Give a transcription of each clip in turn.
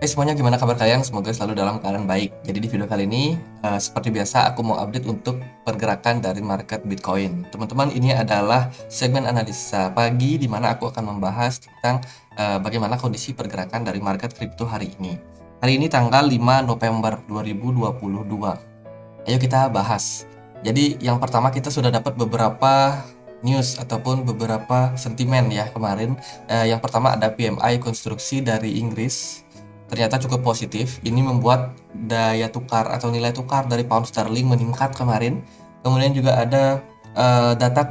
Semuanya, gimana kabar kalian? Semoga selalu dalam keadaan baik. Jadi di video kali ini, seperti biasa aku mau update untuk pergerakan dari market Bitcoin. Teman-teman, ini adalah segmen analisa pagi di mana aku akan membahas tentang bagaimana kondisi pergerakan dari market kripto hari ini. Hari ini tanggal 5 November 2022. Ayo kita bahas. Jadi yang pertama, kita sudah dapat beberapa news ataupun beberapa sentimen ya kemarin. Yang pertama ada PMI konstruksi dari Inggris, ternyata cukup positif. Ini membuat daya tukar atau nilai tukar dari pound sterling meningkat kemarin. Kemudian juga ada data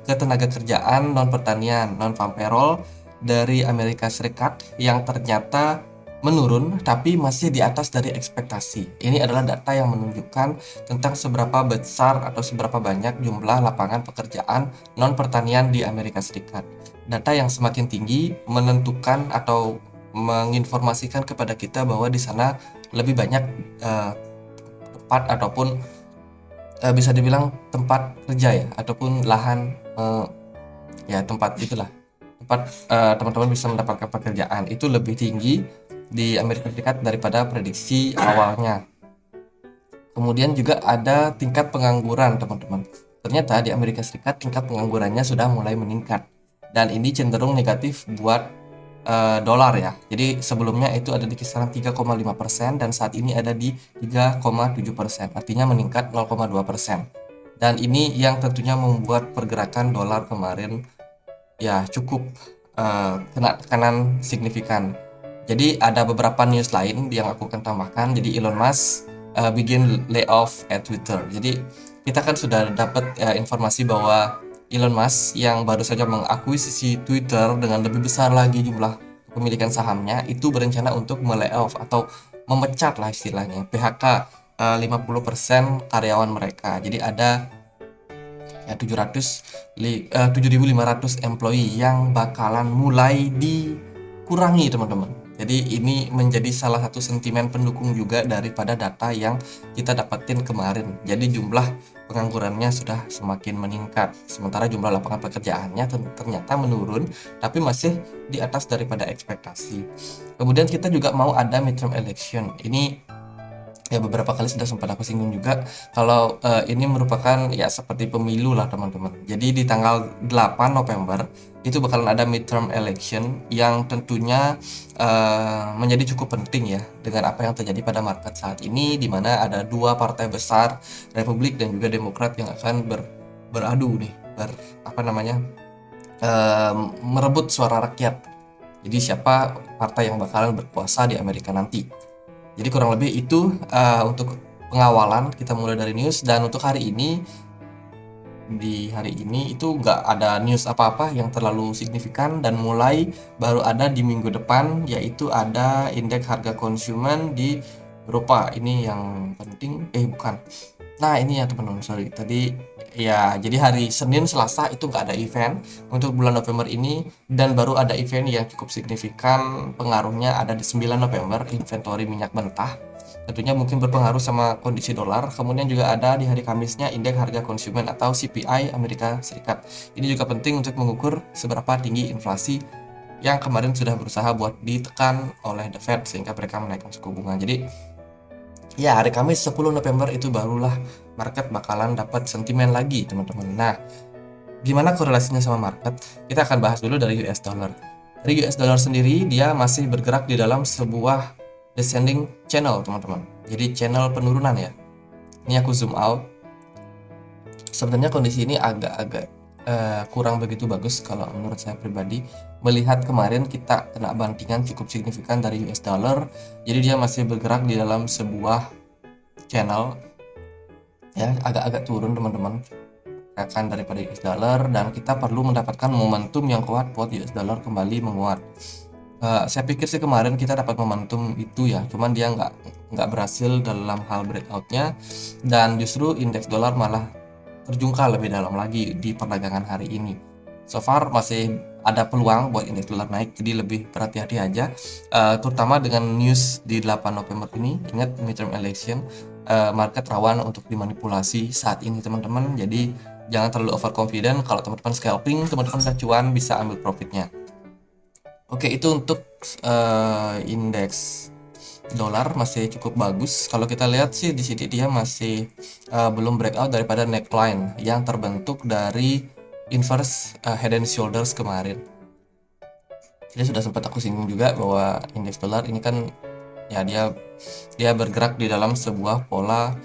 ketenaga kerjaan non pertanian, non farm payroll dari Amerika Serikat yang ternyata menurun tapi masih di atas dari ekspektasi. Ini adalah data yang menunjukkan tentang seberapa besar atau seberapa banyak jumlah lapangan pekerjaan non pertanian di Amerika Serikat. Data yang semakin tinggi menentukan atau menginformasikan kepada kita bahwa di sana lebih banyak tempat ataupun bisa dibilang tempat kerja ya, ataupun lahan ya tempat itulah tempat teman-teman bisa mendapatkan pekerjaan itu lebih tinggi di Amerika Serikat daripada prediksi awalnya. Kemudian juga ada tingkat pengangguran, teman-teman. Ternyata di Amerika Serikat tingkat penganggurannya sudah mulai meningkat dan ini cenderung negatif buat dolar ya. Jadi sebelumnya itu ada di kisaran 3,5% dan saat ini ada di 3,7%. Artinya meningkat 0,2%. Dan ini yang tentunya membuat pergerakan dolar kemarin ya cukup kena tekanan signifikan. Jadi ada beberapa news lain yang aku akan tambahkan. Jadi Elon Musk begin layoff at Twitter. Jadi kita kan sudah dapat informasi bahwa Elon Musk yang baru saja mengakuisisi Twitter dengan lebih besar lagi jumlah kepemilikan sahamnya itu berencana untuk melayoff atau memecat lah istilahnya, PHK 50% karyawan mereka. Jadi ada ya 7.500 employee yang bakalan mulai dikurangi, teman-teman. Jadi ini menjadi salah satu sentimen pendukung juga daripada data yang kita dapetin kemarin. Jadi jumlah penganggurannya sudah semakin meningkat, sementara jumlah lapangan pekerjaannya ternyata menurun, tapi masih di atas daripada ekspektasi. Kemudian kita juga mau ada midterm election. Ini ya beberapa kali sudah sempat aku singgung juga kalau ini merupakan ya seperti pemilu lah, teman-teman. Jadi di tanggal 8 November itu bakalan ada midterm election yang tentunya menjadi cukup penting ya dengan apa yang terjadi pada market saat ini, di mana ada dua partai besar, Republik dan juga Demokrat, yang akan beradu nih, merebut suara rakyat. Jadi siapa partai yang bakalan berkuasa di Amerika nanti. Jadi kurang lebih itu untuk pengawalan kita mulai dari news. Dan untuk hari ini, di hari ini itu nggak ada news apa-apa yang terlalu signifikan, dan mulai baru ada di minggu depan, yaitu ada indeks harga konsumen di Eropa. Ini yang penting, bukan. Nah ini ya teman-teman, sorry tadi ya. Jadi hari Senin, Selasa itu nggak ada event untuk bulan November ini, dan baru ada event yang cukup signifikan pengaruhnya ada di 9 November, inventory minyak mentah. Tentunya mungkin berpengaruh sama kondisi dolar. Kemudian juga ada di hari Kamisnya indeks harga konsumen atau CPI Amerika Serikat. Ini juga penting untuk mengukur seberapa tinggi inflasi yang kemarin sudah berusaha buat ditekan oleh The Fed sehingga mereka menaikkan suku bunga. Jadi ya hari Kamis 10 November itu barulah market bakalan dapat sentimen lagi, teman-teman. Nah, gimana korelasinya sama market? Kita akan bahas dulu dari US dollar. Dari US dollar sendiri, dia masih bergerak di dalam sebuah descending channel, teman-teman. Jadi channel penurunan ya. Ini aku zoom out. Sebenarnya kondisi ini agak-agak kurang begitu bagus kalau menurut saya pribadi, melihat kemarin kita kena bantingan cukup signifikan dari US dollar. Jadi dia masih bergerak di dalam sebuah channel ya, agak-agak turun, teman-teman, akan daripada US dollar, dan kita perlu mendapatkan momentum yang kuat buat US dollar kembali menguat. Saya pikir sih kemarin kita dapat momentum itu ya, cuman dia nggak berhasil dalam hal breakoutnya, dan justru indeks dolar malah terjungkal lebih dalam lagi di perdagangan hari ini. So far masih ada peluang buat indeks dolar naik, jadi lebih berhati-hati aja, terutama dengan news di 8 November ini. Ingat midterm election, market rawan untuk dimanipulasi saat ini, teman-teman. Jadi jangan terlalu overconfident. Kalau teman-teman scalping, teman-teman bisa cuan, bisa ambil profitnya. Oke, itu untuk indeks dolar masih cukup bagus. Kalau kita lihat sih di sini dia masih belum breakout daripada neckline yang terbentuk dari inverse head and shoulders kemarin. Jadi sudah sempat aku singgung juga bahwa indeks dolar ini kan ya dia bergerak di dalam sebuah pola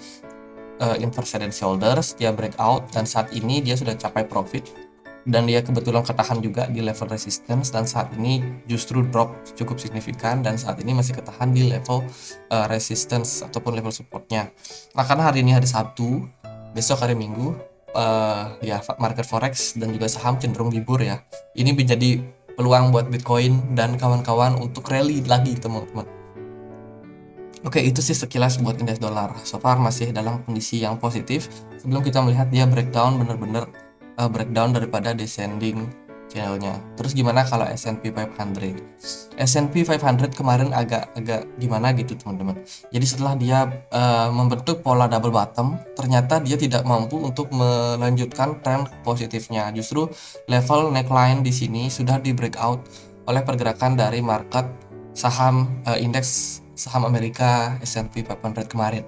inverse head and shoulders. Dia breakout dan saat ini dia sudah capai profit dan dia kebetulan ketahan juga di level resistance dan saat ini justru drop cukup signifikan dan saat ini masih ketahan di level resistance ataupun level supportnya. Nah, karena hari ini hari Sabtu, besok hari Minggu, ya market forex dan juga saham cenderung libur ya. Ini menjadi peluang buat Bitcoin dan kawan-kawan untuk rally lagi, teman-teman. Oke, itu sih sekilas buat indeks dolar. So far masih dalam kondisi yang positif. Sebelum kita melihat dia breakdown, bener-bener breakdown daripada descending channelnya. Terus gimana kalau S&P 500? S&P 500 kemarin agak gimana gitu teman-teman. Jadi setelah dia membentuk pola double bottom, ternyata dia tidak mampu untuk melanjutkan tren positifnya. Justru level neckline di sini sudah di breakout oleh pergerakan dari market saham indeks saham Amerika S&P 500 kemarin.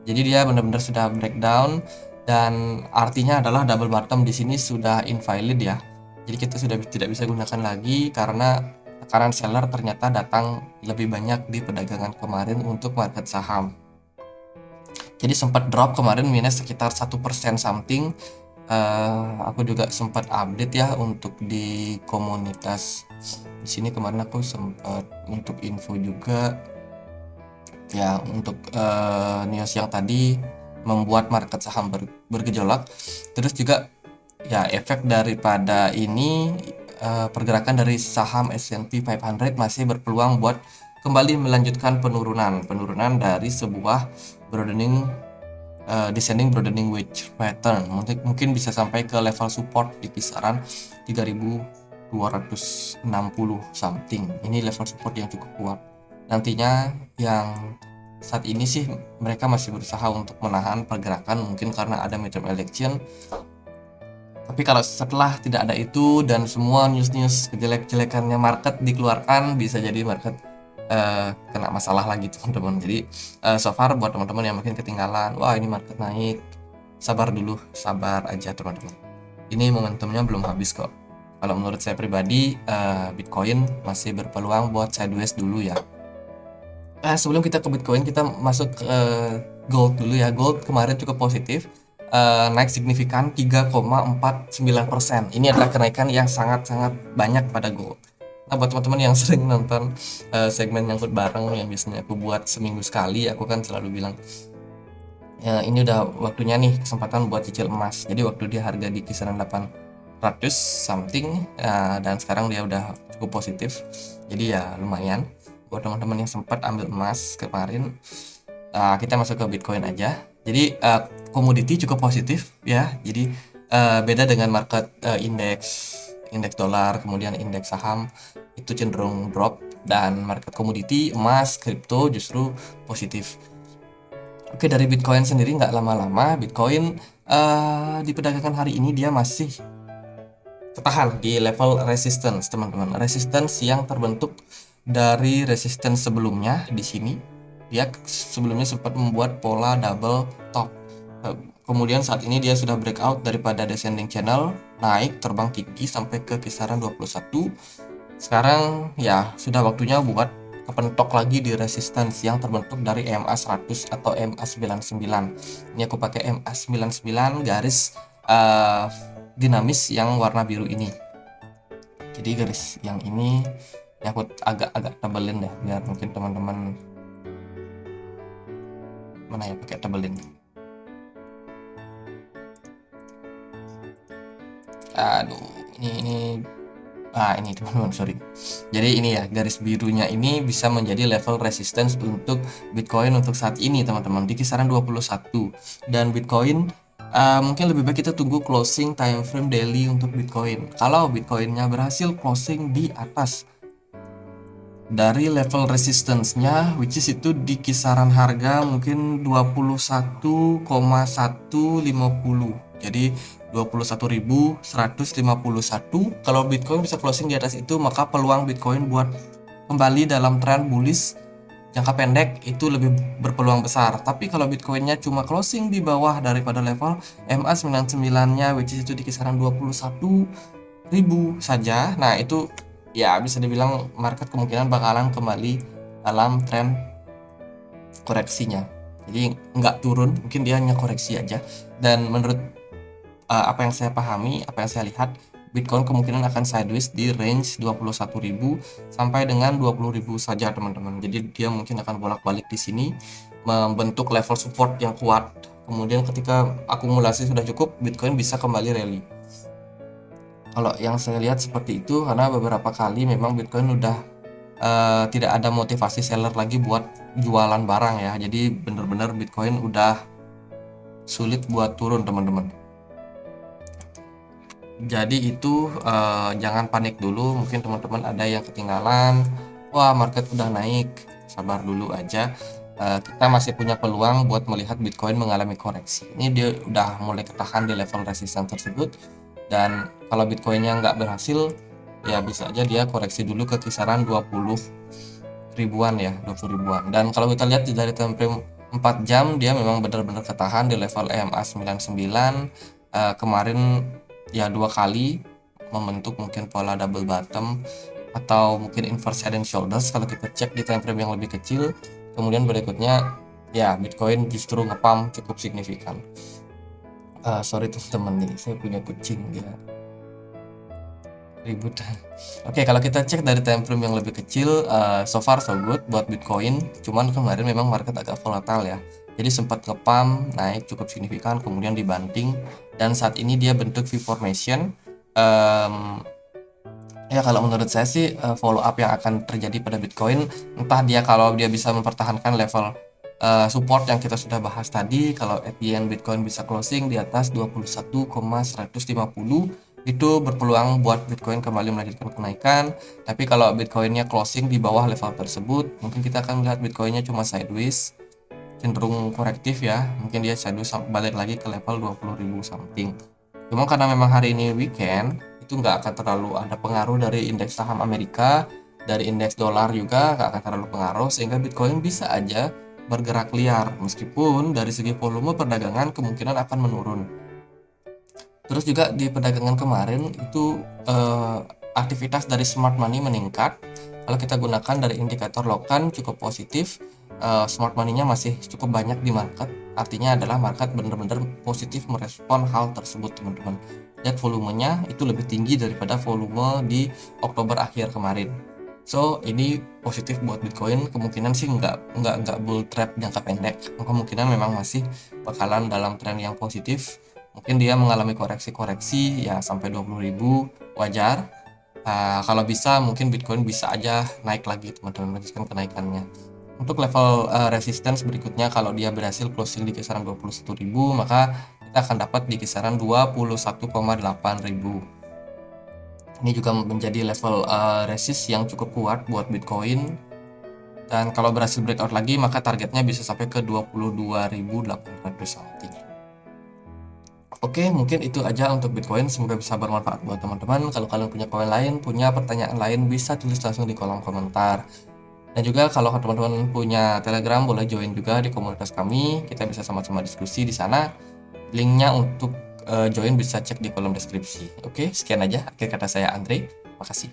Jadi dia benar-benar sudah breakdown dan artinya adalah double bottom di sini sudah invalid ya. Jadi kita sudah tidak bisa gunakan lagi karena tekanan seller ternyata datang lebih banyak di perdagangan kemarin untuk market saham. Jadi sempat drop kemarin minus sekitar 1% something. Aku juga sempat update ya untuk di komunitas. Di sini kemarin aku sempat untuk info juga ya untuk news yang tadi membuat market saham bergejolak. Terus juga ya efek daripada ini pergerakan dari saham S&P 500 masih berpeluang buat kembali melanjutkan penurunan dari sebuah descending broadening wedge pattern. Mungkin bisa sampai ke level support di kisaran 3260 something. Ini level support yang cukup kuat. Nantinya yang saat ini sih mereka masih berusaha untuk menahan pergerakan mungkin karena ada midterm election. Tapi kalau setelah tidak ada itu dan semua news-news kejelek-jelekannya market dikeluarkan, bisa jadi market kena masalah lagi teman-teman. Jadi so far buat teman-teman yang mungkin ketinggalan, wah ini market naik, sabar dulu, sabar aja teman-teman. Ini momentumnya belum habis kok. Kalau menurut saya pribadi, Bitcoin masih berpeluang buat sideways dulu ya. Sebelum kita ke Bitcoin, kita masuk ke gold dulu ya. Gold kemarin cukup positif, naik signifikan 3,49%. Ini adalah kenaikan yang sangat-sangat banyak pada gold. Nah, buat teman-teman yang sering nonton segmen nyangkut bareng yang biasanya aku buat seminggu sekali, aku kan selalu bilang, ya, ini udah waktunya nih kesempatan buat cicil emas. Jadi waktu dia harga di kisaran 800 something, dan sekarang dia udah cukup positif. Jadi ya lumayan. Buat teman-teman yang sempat ambil emas kemarin, kita masuk ke Bitcoin aja. Jadi komoditi cukup positif ya. Jadi beda dengan market indeks dolar, kemudian indeks saham itu cenderung drop, dan market komoditi emas, kripto justru positif. Oke, dari Bitcoin sendiri nggak lama-lama, Bitcoin di perdagangan hari ini dia masih tertahan di level resistance, teman-teman. Resistance yang terbentuk dari resistance sebelumnya di sini. Dia sebelumnya sempat membuat pola double top. Kemudian saat ini dia sudah breakout daripada descending channel, naik terbang tinggi sampai ke kisaran 21. Sekarang ya sudah waktunya buat kepentok lagi di resistance yang terbentuk dari MA 100 atau MA 99. Ini aku pakai MA 99 garis dinamis yang warna biru ini. Jadi garis yang ini ya aku agak tebelin deh biar mungkin teman-teman mana ya pakai tebelin. Aduh, ini teman-teman, sorry. Jadi ini ya, garis birunya ini bisa menjadi level resistance untuk Bitcoin untuk saat ini teman-teman, di kisaran 21. Dan Bitcoin mungkin lebih baik kita tunggu closing time frame daily untuk Bitcoin. Kalau Bitcoinnya berhasil closing di atas dari level resistance-nya, which is itu di kisaran harga mungkin 21,150. Jadi 21.151. Kalau Bitcoin bisa closing di atas itu, maka peluang Bitcoin buat kembali dalam tren bullish jangka pendek itu lebih berpeluang besar. Tapi kalau Bitcoinnya cuma closing di bawah daripada level MA99-nya, which is itu di kisaran 21.000 saja, nah itu ya bisa dibilang market kemungkinan bakalan kembali dalam tren koreksinya. Jadi nggak turun, mungkin dia hanya koreksi aja. Dan menurut apa yang saya pahami, apa yang saya lihat, Bitcoin kemungkinan akan sideways di range 21.000 sampai dengan 20.000 saja teman-teman. Jadi dia mungkin akan bolak-balik di sini membentuk level support yang kuat. Kemudian ketika akumulasi sudah cukup, Bitcoin bisa kembali rally. Kalau yang saya lihat seperti itu, karena beberapa kali memang Bitcoin udah tidak ada motivasi seller lagi buat jualan barang ya. Jadi benar-benar Bitcoin udah sulit buat turun teman-teman. Jadi itu jangan panik dulu, mungkin teman-teman ada yang ketinggalan, wah market udah naik, sabar dulu aja. Kita masih punya peluang buat melihat Bitcoin mengalami koreksi. Ini dia udah mulai ketahan di level resistance tersebut, dan kalau Bitcoinnya nggak berhasil, ya bisa aja dia koreksi dulu ke kisaran 20 ribuan ya, 20 ribuan. Dan kalau kita lihat dari time frame 4 jam, dia memang benar-benar ketahan di level EMA 99. Kemarin ya 2 kali membentuk mungkin pola double bottom atau mungkin inverse head and shoulders kalau kita cek di time frame yang lebih kecil. Kemudian berikutnya ya Bitcoin justru ngepump cukup signifikan. Sorry teman-teman nih, saya punya kucing dia ribut. Oke, kalau kita cek dari time frame yang lebih kecil, so far so good buat Bitcoin. Cuman kemarin memang market agak volatile ya. Jadi sempat ngepump naik cukup signifikan, kemudian dibanting, dan saat ini dia bentuk V formation. Ya kalau menurut saya sih follow up yang akan terjadi pada Bitcoin, entah dia kalau dia bisa mempertahankan level support yang kita sudah bahas tadi, kalau at the end Bitcoin bisa closing di atas 21,150, itu berpeluang buat Bitcoin kembali melanjutkan kenaikan. Tapi kalau Bitcoinnya closing di bawah level tersebut, mungkin kita akan melihat Bitcoinnya cuma sideways, cenderung korektif ya, mungkin dia sideways balik lagi ke level 20.000 something. Cuma karena memang hari ini weekend, itu nggak akan terlalu ada pengaruh dari indeks saham Amerika, dari indeks dolar juga nggak akan terlalu pengaruh, sehingga Bitcoin bisa aja bergerak liar, meskipun dari segi volume perdagangan kemungkinan akan menurun. Terus juga di perdagangan kemarin itu aktivitas dari smart money meningkat. Kalau kita gunakan dari indikator Lokan cukup positif, smart money-nya masih cukup banyak di market. Artinya adalah market benar-benar positif merespon hal tersebut teman-teman. Lihat volumenya itu lebih tinggi daripada volume di Oktober akhir kemarin. So ini positif buat Bitcoin. Kemungkinan sih nggak bull trap jangka pendek. Kemungkinan memang masih bakalan dalam tren yang positif. Mungkin dia mengalami koreksi-koreksi ya sampai 20.000 wajar. Kalau bisa mungkin Bitcoin bisa aja naik lagi teman-teman, melanjutkan kenaikannya. Untuk level resistance berikutnya, kalau dia berhasil closing di kisaran 21.000, maka kita akan dapat di kisaran 21,8.000. Ini juga menjadi level resist yang cukup kuat buat Bitcoin. Dan kalau berhasil breakout lagi, maka targetnya bisa sampai ke 22.800 something. Oke, mungkin itu aja untuk Bitcoin. Semoga bisa bermanfaat buat teman-teman. Kalau kalian punya koin lain, punya pertanyaan lain, bisa tulis langsung di kolom komentar. Dan juga kalau teman-teman punya Telegram, boleh join juga di komunitas kami. Kita bisa sama-sama diskusi di sana. Linknya untuk join bisa cek di kolom deskripsi. Oke, sekian aja. Akhir kata saya Andre. Makasih.